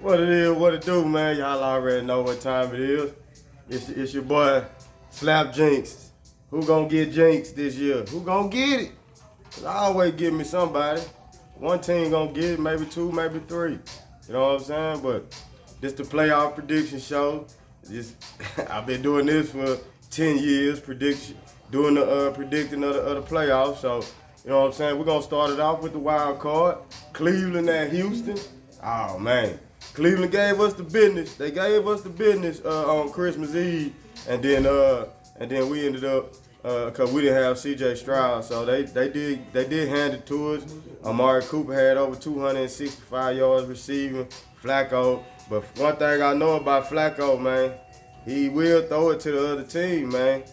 What it is, what it do, man. Y'all already know what time it is. It's your boy, Slap Jinx. Who gonna get Jinx this year? Who gonna get it? 'Cause I always give me somebody. One team gonna get it, maybe two, maybe three. You know what I'm saying? But this the playoff prediction show. I've been doing this for 10 years, doing the predicting of the playoffs. So, you know what I'm saying? We're gonna start it off with the wild card. Cleveland at Houston. Oh man. Cleveland gave us the business. They gave us the business on Christmas Eve, and then we ended up because we didn't have C.J. Stroud, so they did hand it to us. Amari Cooper had over 265 yards receiving. Flacco, but one thing I know about Flacco, man, he will throw it to the other team, man.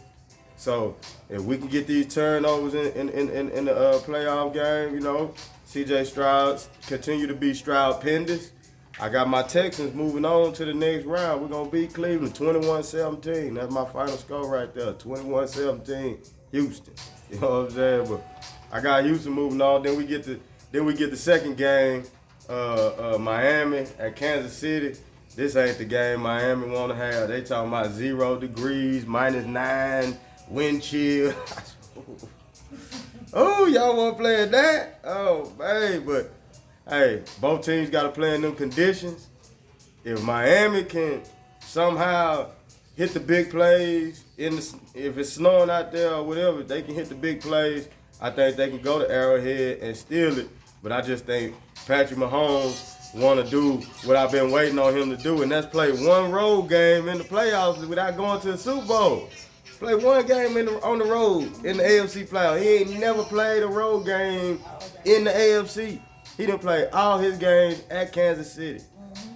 So if we can get these turnovers in the playoff game, you know, C.J. Stroud continue to be Stroud pendants. I got my Texans moving on to the next round. We're going to beat Cleveland 21-17. That's my final score right there, 21-17, Houston. You know what I'm saying? But I got Houston moving on. Then we get the second game, Miami at Kansas City. This ain't the game Miami want to have. They talking about 0 degrees, -9, wind chill. Oh, y'all want to play that? Oh, man, but hey, both teams got to play in them conditions. If Miami can somehow hit the big plays, if it's snowing out there or whatever, they can hit the big plays. I think they can go to Arrowhead and steal it. But I just think Patrick Mahomes want to do what I've been waiting on him to do, and that's play one road game in the playoffs without going to the Super Bowl. Play one game on the road in the AFC playoffs. He ain't never played a road game in the AFC. He done played all his games at Kansas City.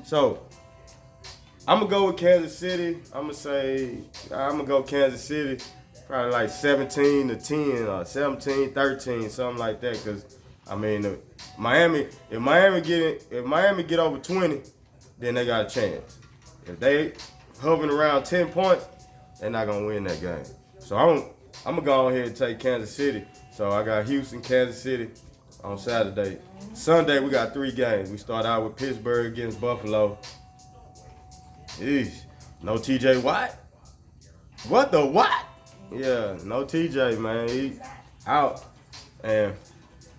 So, I'm going to go with Kansas City. I'm going to go Kansas City probably like 17-10 or 17-13, something like that. Because, I mean, if Miami get over 20, then they got a chance. If they hovering around 10 points, they're not going to win that game. So, I'm going to go ahead and take Kansas City. So, I got Houston, Kansas City on Saturday. Sunday, we got 3 games. We start out with Pittsburgh against Buffalo. Eesh. No T.J. Watt? What the what? Yeah, no T.J., man. He out. And,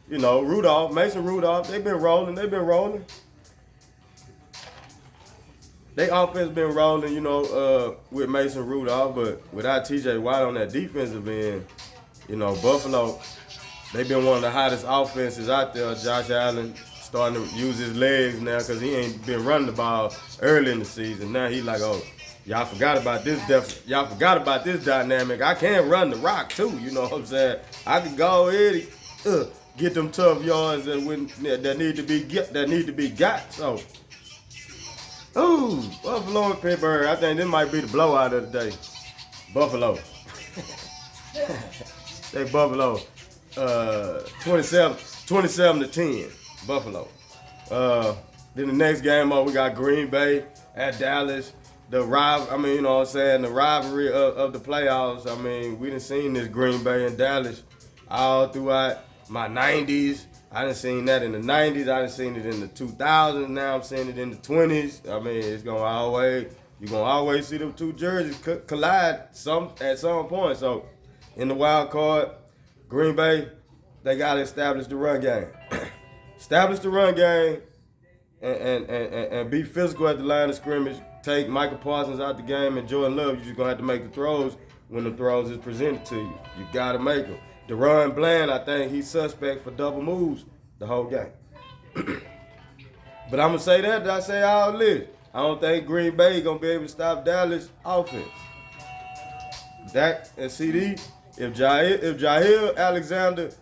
you know, Mason Rudolph, they've been rolling. They offense been rolling, you know, with Mason Rudolph, but without T.J. Watt on that defensive end, you know, Buffalo, they've been one of the hottest offenses out there. Josh Allen starting to use his legs now because he ain't been running the ball early in the season. Now he like, oh, y'all forgot about this dynamic. I can run the rock too, you know what I'm saying? I can go ahead and get them tough yards that need to be got. So, ooh, Buffalo and Pittsburgh. I think this might be the blowout of the day. Buffalo. They Buffalo. 27-10, Buffalo. Then the next game up, we got Green Bay at Dallas. The rivalry of the playoffs. I mean, we done seen this Green Bay and Dallas all throughout my 90s. I done seen that in the 90s. I done seen it in the 2000s. Now I'm seeing it in the 20s. I mean, you're gonna always see them two jerseys collide at some point. So, in the wild card, Green Bay, they got to establish the run game. Establish the run game and be physical at the line of scrimmage. Take Michael Parsons out the game and Jordan Love. You're just going to have to make the throws when the throws is presented to you. You got to make them. DaRon Bland, I think he's suspect for double moves the whole game. But I'm going to say that. Did I say all this? I don't think Green Bay going to be able to stop Dallas' offense. Dak and CD. If Jair Alexander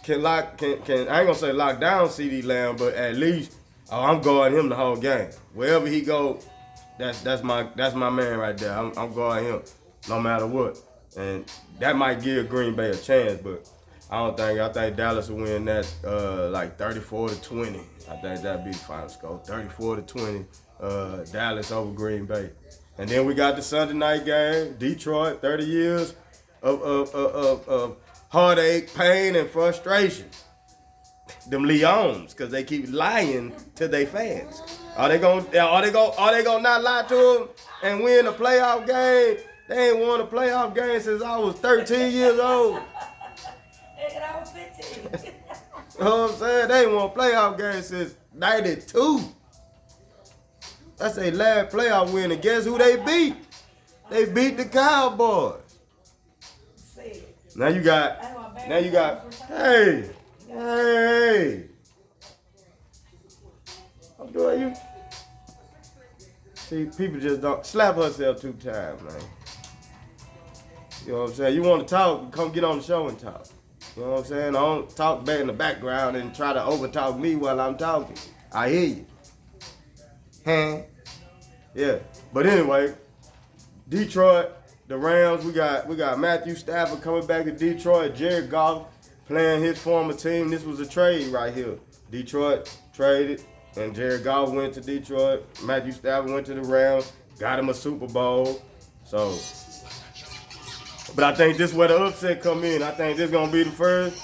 can I ain't gonna say lock down CD Lamb, but at least I'm guarding him the whole game. Wherever he go, that's my man right there. I'm guarding him no matter what, and that might give Green Bay a chance, but I think Dallas will win that like 34-20. I think that'd be the final score, 34-20. Dallas over Green Bay, and then we got the Sunday night game, Detroit, 30 years of heartache, pain, and frustration. them Leons, because they keep lying to their fans. Are they gonna not lie to them and win a playoff game? They ain't won a playoff game since I was 13 years old. And I was 15. You know what I'm saying? They ain't won a playoff game since 92. That's their last playoff win, and guess who they beat? They beat the Cowboys. Now you got, hey. I'm doing you. See, people just don't slap herself 2 times, man. You know what I'm saying? You want to talk, come get on the show and talk. You know what I'm saying? I don't talk back in the background and try to overtalk me while I'm talking. I hear you. Huh? Yeah. But anyway, Detroit, the Rams, we got Matthew Stafford coming back to Detroit, Jared Goff playing his former team. This was a trade right here. Detroit traded, and Jared Goff went to Detroit. Matthew Stafford went to the Rams, got him a Super Bowl. So, but I think this is where the upset come in. I think this is gonna be the first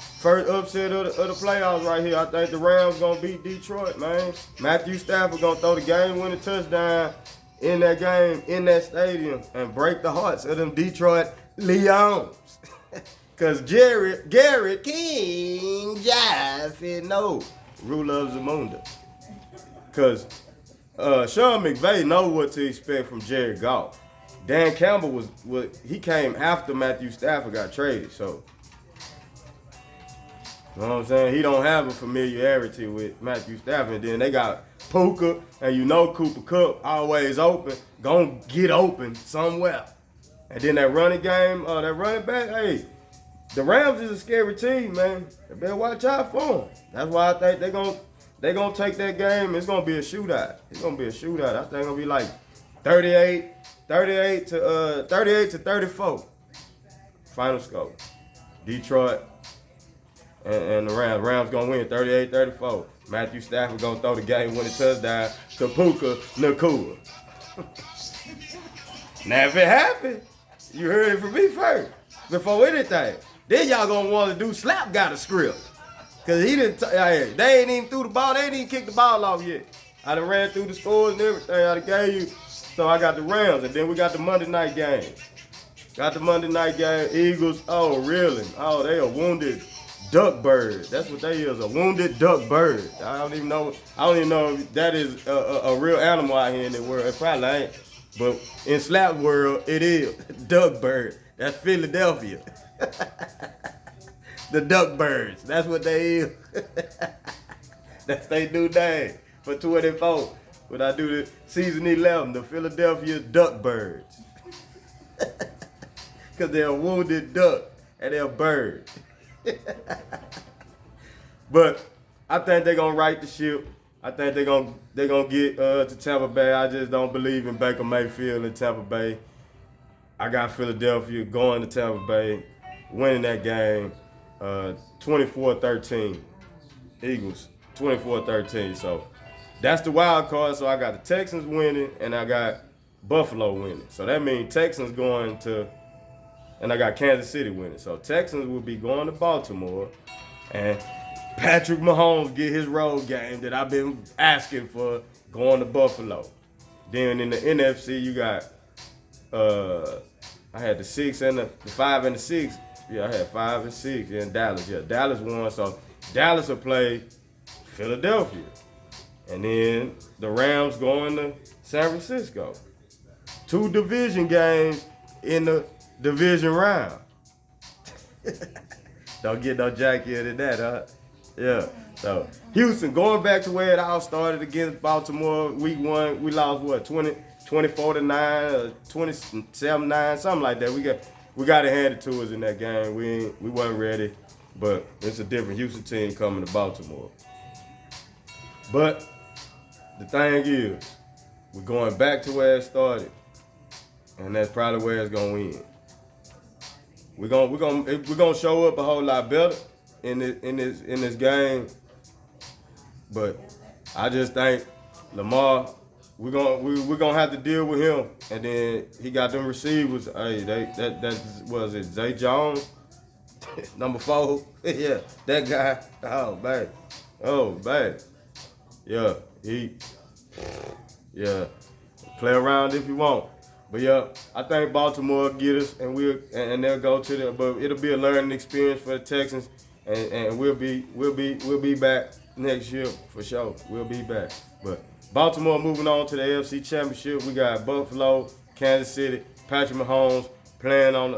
upset of the playoffs right here. I think the Rams gonna beat Detroit, man. Matthew Stafford gonna throw the game-winning touchdown in that game, in that stadium, and break the hearts of them Detroit Lions. Cause Garrett King Jive said no, rule of Zamunda. Cause Sean McVay know what to expect from Jared Goff. Dan Campbell he came after Matthew Stafford got traded, so you know what I'm saying? He don't have a familiarity with Matthew Stafford. And then they got Puka, and you know Cooper Kupp always open, gonna get open somewhere. And then that running game, that running back, hey, the Rams is a scary team, man. They better watch out for them. That's why I think they gonna take that game. It's gonna be a shootout. It's gonna be a shootout. I think it's gonna be like 38 to 34. Final score. Detroit and the Rams gonna win 38-34. Matthew Stafford gonna throw the game-winning touchdown to Puka Nacua. Now if it happens, you heard it from me first. Before anything. Then y'all gonna want to do Slap got a script. Cause he didn't, they ain't even threw the ball, they ain't even kicked the ball off yet. I done ran through the scores and everything I done gave you. So I got the Rams, and then we got the Monday night game. Got the Monday night game, Eagles, oh really? Oh, they a wounded duck bird. That's what they is, a wounded duck bird. I don't even know if that is a real animal out here in the world. It probably ain't. But in Slap world, it is. Duck bird. That's Philadelphia. The duck birds. That's what they is. That's their new name for 24. When I do the season 11, the Philadelphia Duck Birds. Because they're a wounded duck and they're a bird. But I think they're going to right the ship. I think they're gonna get to Tampa Bay. I just don't believe in Baker Mayfield in Tampa Bay. I got Philadelphia going to Tampa Bay, winning that game 24-13. Eagles, 24-13. So that's the wild card. So I got the Texans winning, and I got Buffalo winning. So that means Texans going to, and I got Kansas City winning. So Texans will be going to Baltimore, and Patrick Mahomes get his road game that I've been asking for, going to Buffalo. Then in the NFC, you got, I had the 6 and the 5 and the 6. Yeah, I had 5 and 6 in Dallas. Yeah, Dallas won. So Dallas will play Philadelphia. And then the Rams going to San Francisco. 2 division games in the division round. Don't get no jackier than that, huh? Yeah. So Houston going back to where it all started against Baltimore. Week 1, we lost what, 24-9 or 27-9, something like that. We got to hand it to us in that game. We wasn't ready, but it's a different Houston team coming to Baltimore. But the thing is, we're going back to where it started, and that's probably where it's gonna end. We're gonna show up a whole lot better in this game, but I just think Lamar, we're gonna have to deal with him, and then he got them receivers. Hey, that was it, Zay Jones, number 4. Yeah, that guy. Oh man, Oh, bad. Yeah, yeah. Play around if you want. But yeah, I think Baltimore will get us, and they'll go to the. But it'll be a learning experience for the Texans, and we'll be back next year for sure. We'll be back. But Baltimore moving on to the AFC Championship. We got Buffalo, Kansas City, Patrick Mahomes playing on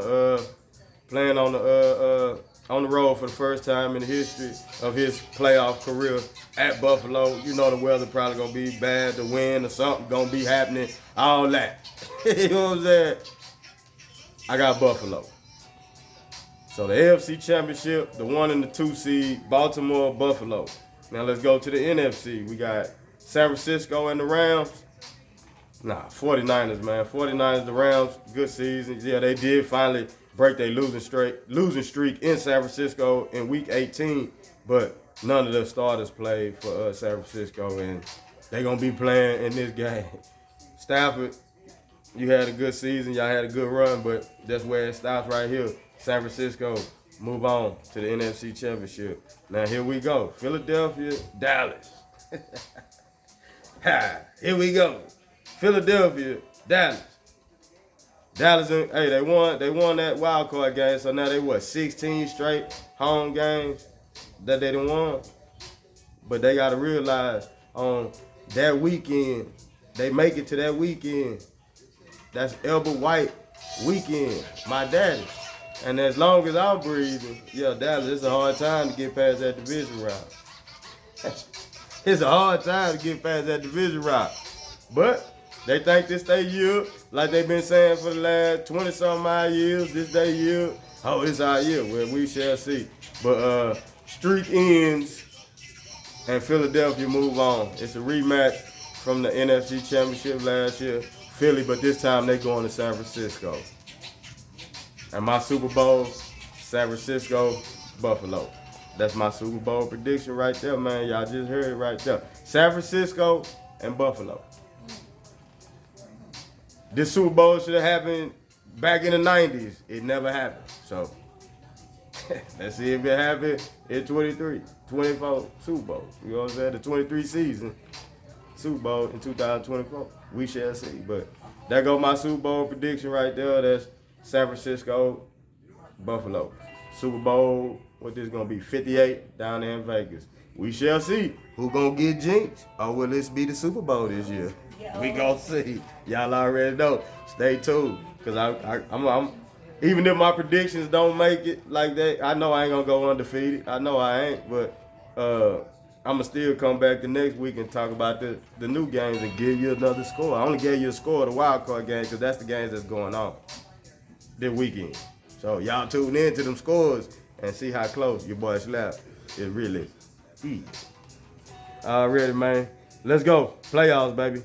the road for the first time in the history of his playoff career at Buffalo. You know the weather probably gonna be bad, the wind or something gonna be happening, all that. You know what I'm saying? I got Buffalo. So the AFC Championship, the 1 and the 2 seed, Baltimore, Buffalo. Now let's go to the NFC. We got San Francisco and the Rams. 49ers, man. 49ers, the Rams, good season. Yeah, they did finally break their losing streak in San Francisco in Week 18, but none of the starters played for San Francisco, and they're going to be playing in this game. Stafford, you had a good season. Y'all had a good run, but that's where it stops right here. San Francisco, move on to the NFC Championship. Now, here we go. Philadelphia, Dallas. Here we go. Philadelphia, Dallas. Dallas, hey, they won that wild card game, so now they 16 straight home games that they done won. But they gotta realize on that weekend, they make it to that weekend. That's Elba White weekend, my daddy. And as long as I'm breathing, yeah, Dallas, it's a hard time to get past that division round. It's a hard time to get past that division round. But they think this their year, like they've been saying for the last 20-something odd years, this their year. Oh, it's our year. Well, we shall see. But streak ends and Philadelphia move on. It's a rematch from the NFC Championship last year. Philly, but this time they going to San Francisco. And my Super Bowl, San Francisco, Buffalo. That's my Super Bowl prediction right there, man. Y'all just heard it right there. San Francisco and Buffalo. This Super Bowl should have happened back in the 90s. It never happened. So, let's see if it happened in 24 Super Bowl. You know what I'm saying? The 23 season Super Bowl in 2024. We shall see. But there go my Super Bowl prediction right there. That's San Francisco, Buffalo. Super Bowl, what this going to be, 58 down there in Vegas. We shall see who going to get jinxed, or will this be the Super Bowl this year? We gonna see. Y'all already know. Stay tuned, cause I'm even if my predictions don't make it like that, I know I ain't gonna go undefeated. I know I ain't, but I'ma still come back the next week and talk about the new games and give you another score. I only gave you a score of the wild card game because that's the games that's going on this weekend. So y'all tune in to them scores and see how close your boy Slap is really. Already, man. Let's go. Playoffs, baby.